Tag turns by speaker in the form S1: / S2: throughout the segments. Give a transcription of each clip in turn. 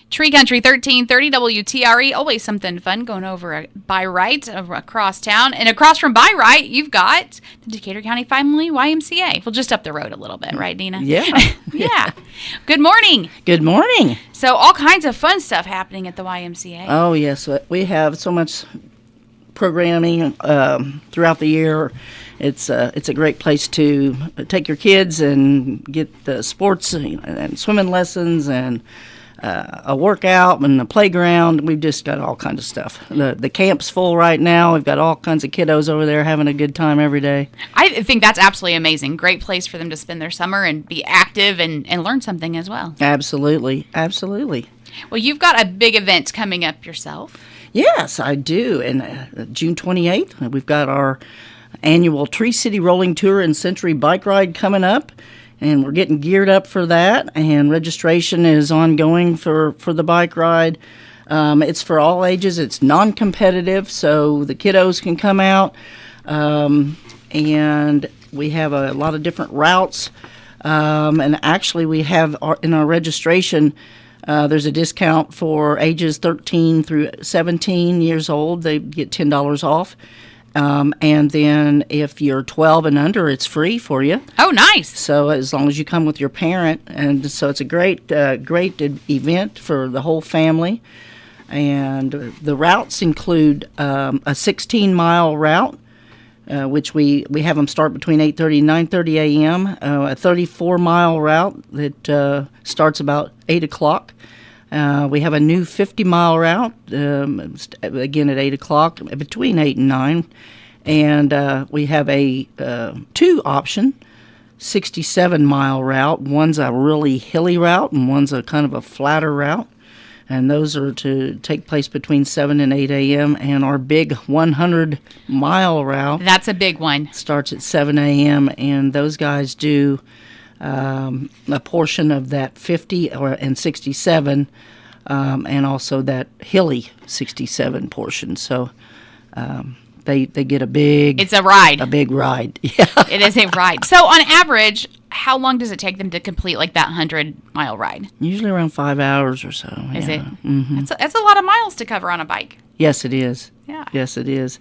S1: Tree Country 1330 WTRE, always something fun going over By Right across town. And across from By Right, you've got the Decatur County Family YMCA. Well, just up the road a little bit, right, Dina?
S2: Yeah.
S1: Yeah. Good morning.
S2: Good morning.
S1: So all kinds of fun stuff happening at the YMCA.
S2: Oh, yes. We have so much programming throughout the year. It's a great place to take your kids and get the sports and swimming lessons and a workout and a playground. We've just got all kinds of stuff. The camp's full right now. We've got all kinds of kiddos over there having a good time every day.
S1: I think that's absolutely amazing. Great place for them to spend their summer and be active and learn something as well.
S2: Absolutely. Absolutely.
S1: Well, you've got a big event coming up yourself.
S2: Yes, I do. And June 28th, we've got our annual Tree City Rolling Tour and Century Bike Ride coming up. And we're getting geared up for that, and registration is ongoing for the bike ride. It's for all ages. It's non-competitive, so the kiddos can come out. And we have a lot of different routes. And actually, we have in our registration, there's a discount for ages 13 through 17 years old. They get $10 off. And then if you're 12 and under, it's free for you.
S1: Oh, nice.
S2: So as long as you come with your parent. And so it's a great event for the whole family. And the routes include a 16-mile route, which we have them start between 8:30 and 9:30 a.m., a 34-mile route that starts about 8 o'clock. We have a new 50-mile route, again at 8 o'clock, between 8 and 9. And we have a two-option 67-mile route. One's a really hilly route, and one's a kind of a flatter route. And those are to take place between 7 and 8 a.m. And our big 100-mile route.
S1: That's a big one.
S2: Starts at 7 a.m. And those guys do a portion of that 50 and 67, and also that hilly 67 portion. So they get a big...
S1: It's a ride.
S2: A big ride, yeah.
S1: It is a ride. So on average, how long does it take them to complete like that 100-mile ride?
S2: Usually around 5 hours or so.
S1: Is
S2: yeah.
S1: it?
S2: Mm-hmm.
S1: That's a lot of miles to cover on a bike.
S2: Yes, it is.
S1: Yeah.
S2: Yes, it is.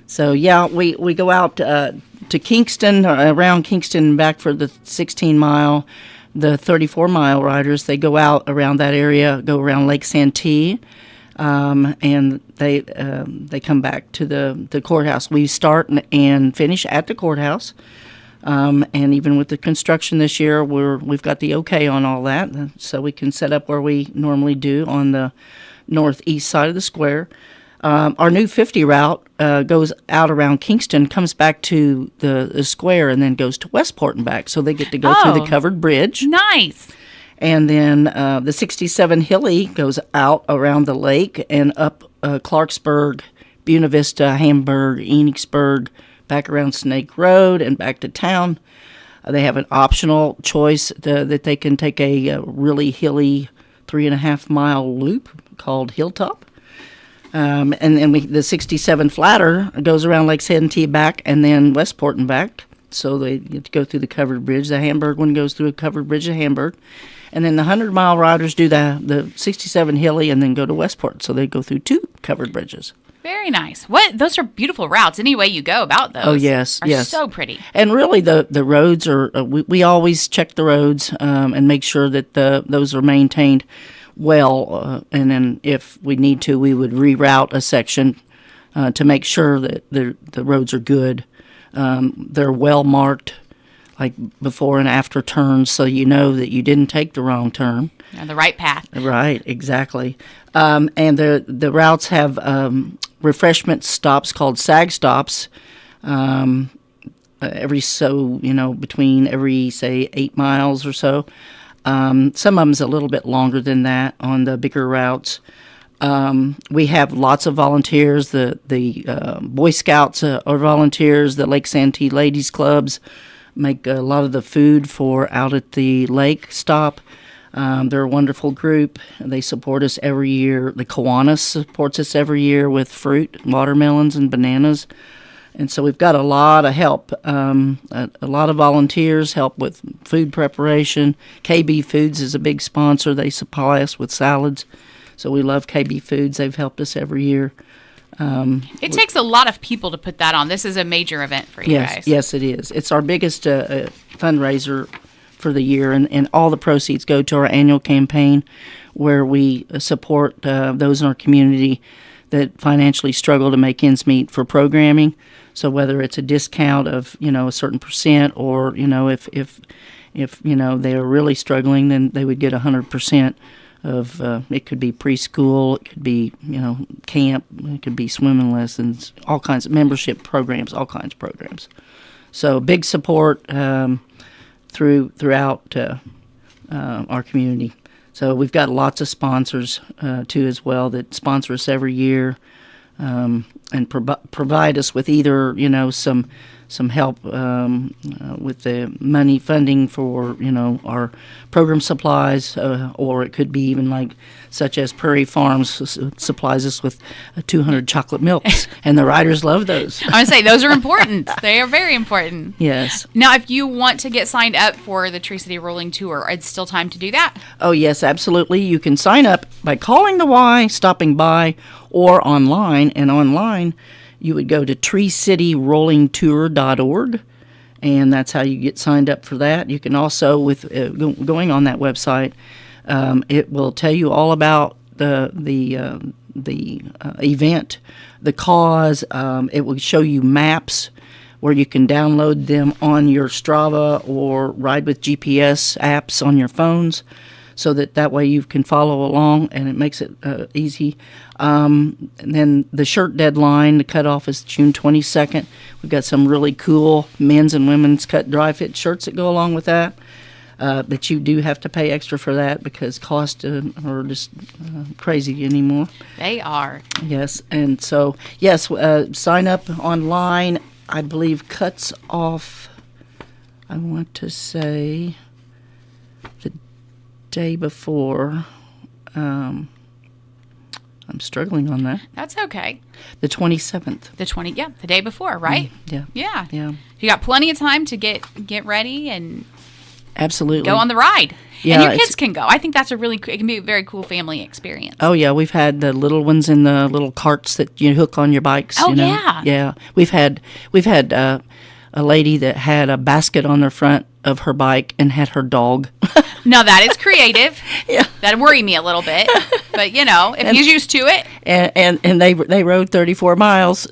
S2: So, yeah, we go out to Kingston, around Kingston and back for the 16-mile. The 34-mile riders, they go out around that area, go around Lake Santee, and they come back to the courthouse. We start and finish at the courthouse, and even with the construction this year, we've got the okay on all that, so we can set up where we normally do on the northeast side of the square. Our new 50 route goes out around Kingston, comes back to the square, and then goes to Westport and back. So they get to go through the covered bridge.
S1: Nice.
S2: And then the 67 Hilly goes out around the lake and up Clarksburg, Buena Vista, Hamburg, Enochsburg, back around Snake Road and back to town. They have an optional choice that they can take a really hilly 3.5-mile loop called Hilltop. And then the 67 flatter goes around Lake Santee back and then Westport and back. So they get to go through the covered bridge. The Hamburg one goes through a covered bridge to Hamburg. And then the 100-mile riders do the 67 Hilly and then go to Westport. So they go through 2 covered bridges.
S1: Very nice. Those are beautiful routes. Any way you go about those.
S2: Oh, yes,
S1: are so pretty.
S2: And really the roads are, we always check the roads and make sure that those are maintained well, and then if we need to, we would reroute a section to make sure that the roads are good. They're well marked, like before and after turns, so you know that you didn't take the wrong turn.
S1: Yeah, the right path.
S2: Right, exactly. And the routes have refreshment stops called SAG stops. Between every, say, 8 miles or so. Some of them's a little bit longer than that on the bigger routes. We have lots of volunteers. The Boy Scouts are volunteers. The Lake Santee Ladies Clubs make a lot of the food for out at the lake stop. They're a wonderful group. They support us every year. The Kiwanis supports us every year with fruit, watermelons, and bananas. And so we've got a lot of help. A lot of volunteers help with food preparation. KB Foods is a big sponsor. They supply us with salads. So we love KB Foods. They've helped us every year.
S1: It takes a lot of people to put that on. This is a major event for you guys.
S2: Yes, it is. It's our biggest fundraiser for the year, and all the proceeds go to our annual campaign where we support those in our community that financially struggle to make ends meet for programming. So whether it's a discount of, a certain percent, or, if they're really struggling, then they would get 100% of, it could be preschool, it could be, camp, it could be swimming lessons, all kinds of membership programs, all kinds of programs. So big support throughout our community. So we've got lots of sponsors too as well that sponsor us every year and provide us with either some help with the money funding for our program supplies, or it could be even such as Prairie Farms supplies us with 200 chocolate milks, and the riders love those.
S1: I want to say those are important. They are very important.
S2: Yes.
S1: Now, if you want to get signed up for the Tree City Rolling Tour, it's still time to do that?
S2: Oh, yes, absolutely. You can sign up by calling the Y, stopping by, or online. And online, you would go to treecityrollingtour.org, and that's how you get signed up for that. You can also, with going on that website, it will tell you all about the event, the cause. It will show you maps where you can download them on your Strava or Ride with GPS apps on your phones, so that way you can follow along, and it makes it easy. And then the shirt deadline, the cutoff is June 22nd. We've got some really cool men's and women's cut dry fit shirts that go along with that. But you do have to pay extra for that because costs are just crazy anymore.
S1: They are.
S2: Yes, and so, yes, sign up online. I believe cuts off, I want to say, the day before. I'm struggling on that.
S1: That's okay.
S2: The 27th.
S1: The day before, right?
S2: Yeah.
S1: You got plenty of time to get ready and
S2: absolutely
S1: go on the ride.
S2: Yeah,
S1: and your kids can go. I think that's it can be a very cool family experience.
S2: Oh yeah, we've had the little ones in the little carts that you hook on your bikes.
S1: Oh yeah.
S2: Yeah, we've had a lady that had a basket on the front of her bike and had her dog.
S1: Now that is creative.
S2: Yeah,
S1: that'd worry me a little bit, but if he's used to it.
S2: And they rode 34 miles.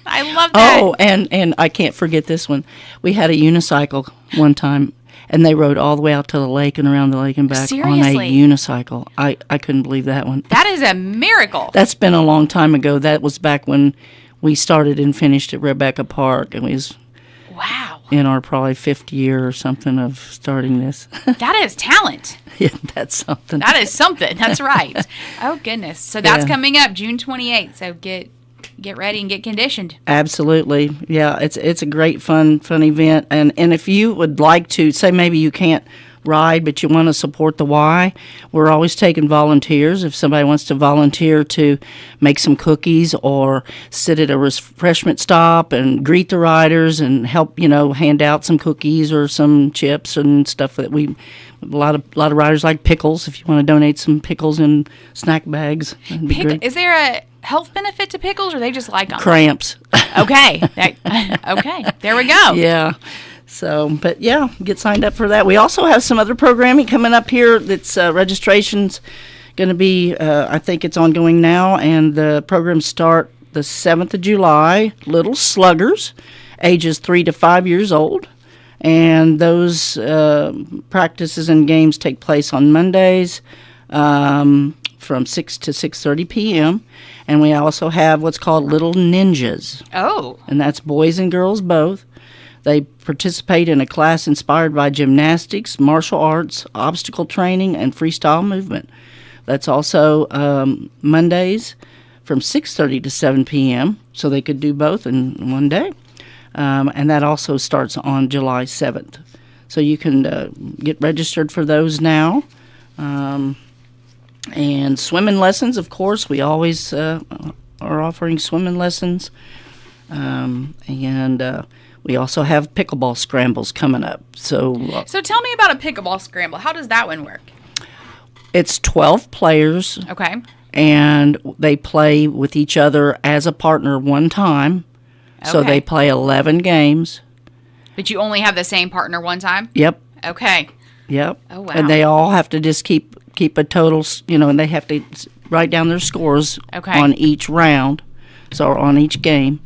S1: I love that.
S2: Oh, and I can't forget this one. We had a unicycle one time, and they rode all the way out to the lake and around the lake and back.
S1: Seriously?
S2: On a unicycle. I couldn't believe that one.
S1: That is a miracle.
S2: That's been a long time ago. That was back when we started and finished at Rebecca Park, and we was
S1: wow
S2: in our probably 5th year or something of starting this.
S1: That is talent.
S2: Yeah, that's something.
S1: That is something. That's right. Oh goodness. So that's coming up June 28th. So get ready and get conditioned.
S2: Absolutely. Yeah, it's a great fun event. And if you would like to, say maybe you can't ride, but you want to support the Y, we're always taking volunteers. If somebody wants to volunteer to make some cookies or sit at a refreshment stop and greet the riders and help, hand out some cookies or some chips and stuff that a lot of riders like pickles. If you want to donate some pickles in snack bags, that'd be great.
S1: Is there a health benefit to pickles, or they just like them?
S2: Cramps.
S1: Okay. Okay. There we go.
S2: Yeah. So, but yeah, get signed up for that. We also have some other programming coming up here. That's registration's going to be, I think it's ongoing now, and the programs start the 7th of July. Little Sluggers, ages 3 to 5 years old. And those practices and games take place on Mondays from 6 to 6:30 p.m. And we also have what's called Little Ninjas.
S1: Oh.
S2: And that's boys and girls both. They participate in a class inspired by gymnastics, martial arts, obstacle training, and freestyle movement. That's also Mondays from 6:30 to 7 p.m., so they could do both in one day. And that also starts on July 7th. So you can get registered for those now. And swimming lessons, of course, we always are offering swimming lessons. And we also have pickleball scrambles coming up. So
S1: So tell me about a pickleball scramble. How does that one work?
S2: it's 12 players,
S1: Okay.
S2: and they play with each other as a partner one time. So
S1: Okay.
S2: they play 11 games.
S1: But you only have the same partner one time?
S2: Yep.
S1: Okay.
S2: Yep.
S1: Oh, wow.
S2: And they all have to just keep a total, and they have to write down their scores
S1: Okay.
S2: on each round, so on each game.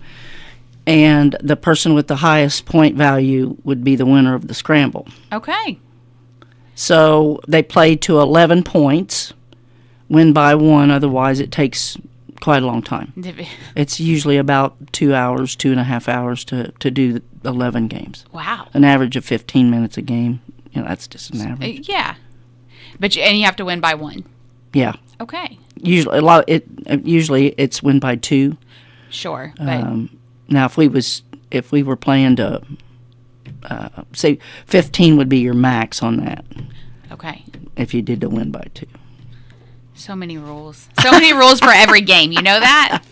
S2: And the person with the highest point value would be the winner of the scramble.
S1: Okay.
S2: So they play to 11 points, win by one, otherwise it takes quite a long time. It's usually about 2 hours, 2.5 hours to do 11 games.
S1: Wow.
S2: An average of 15 minutes a game. That's just an average.
S1: Yeah. But you have to win by one.
S2: Yeah.
S1: Okay.
S2: Usually it's win by two.
S1: Sure. But
S2: Now if we were playing to say 15 would be your max on that
S1: okay.
S2: if you did the win by two.
S1: So many rules. So many rules for every game. You know that?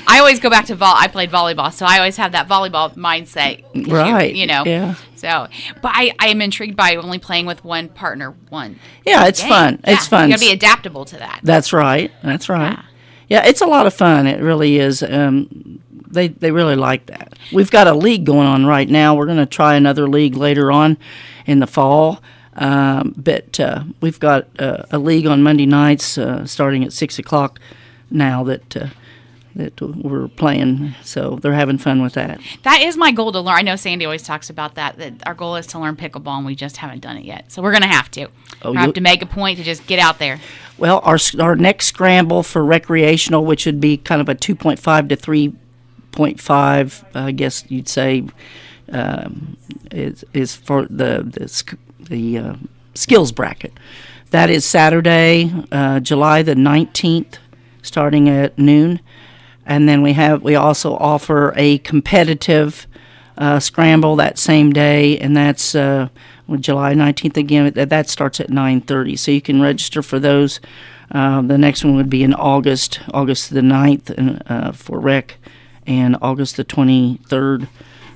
S1: I always go back to I played volleyball, so I always have that volleyball mindset.
S2: Right.
S1: Yeah. So, but I am intrigued by only playing with one partner.
S2: Yeah, it's
S1: game.
S2: fun.
S1: Yeah,
S2: It's fun.
S1: You got to be adaptable to that.
S2: That's right. Yeah, it's a lot of fun. It really is. They really like that. We've got a league going on right now. We're going to try another league later on in the fall. But we've got a league on Monday nights starting at 6 o'clock now that we're playing. So they're having fun with that.
S1: That is my goal to learn. I know Sandy always talks about that our goal is to learn pickleball, and we just haven't done it yet. So we're going to have to. We have to make a point to just get out there.
S2: Well, our next scramble for recreational, which would be kind of a 2.5 to 3.5, I guess you'd say, is for the skills bracket. That is Saturday, July the 19th, starting at noon. And then we also offer a competitive scramble that same day, and that's July 19th again. That starts at 9:30, so you can register for those. The next one would be in August the 9th for rec, and August the 23rd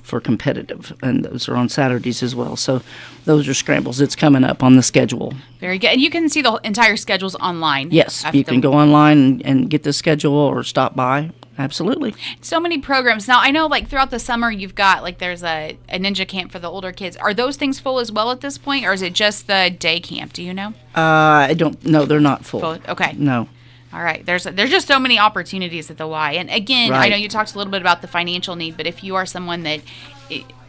S2: for competitive, and those are on Saturdays as well. So those are scrambles. It's coming up on the schedule.
S1: Very good. And you can see the entire schedules online.
S2: Yes, you can go online and get the schedule or stop by. Absolutely.
S1: So many programs. Now, I know throughout the summer you've got there's a ninja camp for the older kids. Are those things full as well at this point, or is it just the day camp? Do you know?
S2: I don't know. They're not full.
S1: Okay.
S2: No.
S1: All right. There's just so many opportunities at the Y. And again,
S2: Right.
S1: I know you talked a little bit about the financial need, but if you are someone that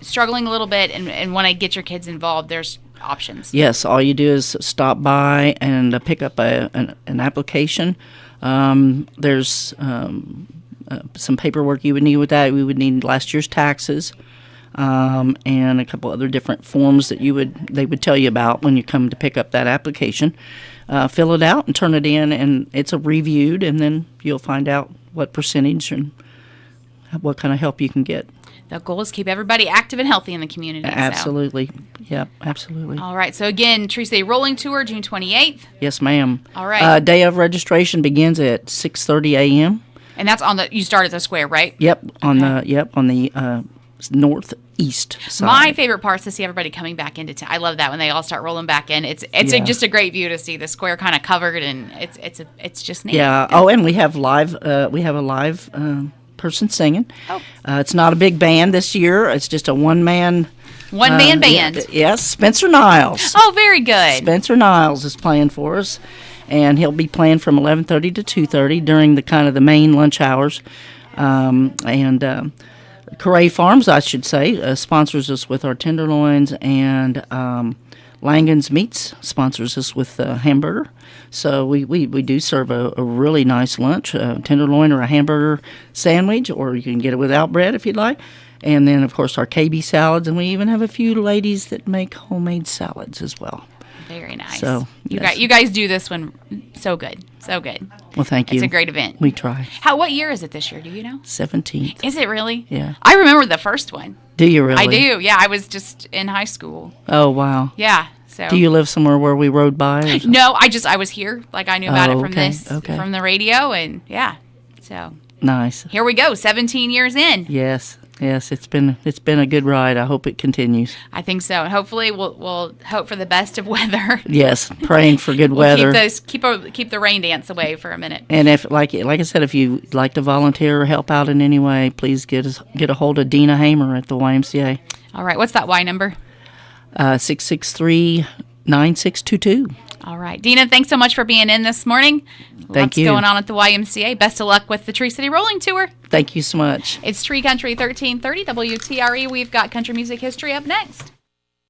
S1: struggling a little bit and want to get your kids involved, there's options.
S2: Yes, all you do is stop by and pick up an application. There's some paperwork you would need with that. We would need last year's taxes and a couple other different forms that they would tell you about when you come to pick up that application. Fill it out and turn it in, and it's reviewed, and then you'll find out what percentage and what kind of help you can get.
S1: The goal is keep everybody active and healthy in the community.
S2: Absolutely.
S1: So.
S2: Yep, absolutely.
S1: All right. So, again, Teresa Day Rolling Tour, June 28th.
S2: Yes, ma'am.
S1: All right.
S2: Day of registration begins at 6:30 a.m.
S1: And that's you start at the square, right?
S2: Yep, on the northeast side.
S1: My favorite part is to see everybody coming back into town. I love that when they all start rolling back in. It's just a great view to see the square kind of covered, and it's just neat.
S2: Yeah. Oh, and we have live. We have a live person singing.
S1: Oh.
S2: It's not a big band this year. It's just a one-man
S1: band.
S2: Yes, Spencer Niles.
S1: Oh, very good.
S2: Spencer Niles is playing for us, and he'll be playing from 11:30 to 2:30 during the main lunch hours. Corray Farms, I should say, sponsors us with our tenderloins, and Langen's Meats sponsors us with a hamburger. So we do serve a really nice lunch, a tenderloin or a hamburger sandwich, or you can get it without bread if you'd like. And then, of course, our KB salads, and we even have a few ladies that make homemade salads as well.
S1: Very nice.
S2: So
S1: you guys do this one so good. So good.
S2: Well, thank you.
S1: It's a great event.
S2: We try.
S1: What year is it this year? Do you know?
S2: 17th.
S1: Is it really?
S2: Yeah.
S1: I remember the first one.
S2: Do you really?
S1: I do. Yeah, I was just in high school.
S2: Oh, wow.
S1: Yeah. So.
S2: Do you live somewhere where we rode by?
S1: No, I was here. I knew about it from
S2: from
S1: the radio, and yeah. So.
S2: Nice.
S1: Here we go, 17 years in.
S2: Yes. It's been a good ride. I hope it continues.
S1: I think so, and hopefully we'll hope for the best of weather.
S2: Yes, praying for good weather.
S1: Keep the rain dance away for a minute.
S2: And if like I said, if you'd like to volunteer or help out in any way, please get a hold of Dina Hamer at the YMCA.
S1: All right, what's that Y number?
S2: 663-9622.
S1: All right, Dina, thanks so much for being in this morning.
S2: Thank you.
S1: What's going on at the YMCA? Best of luck with the Tree City Rolling Tour.
S2: Thank you so much.
S1: It's Tree Country 1330 WTRE. We've got country music history up next.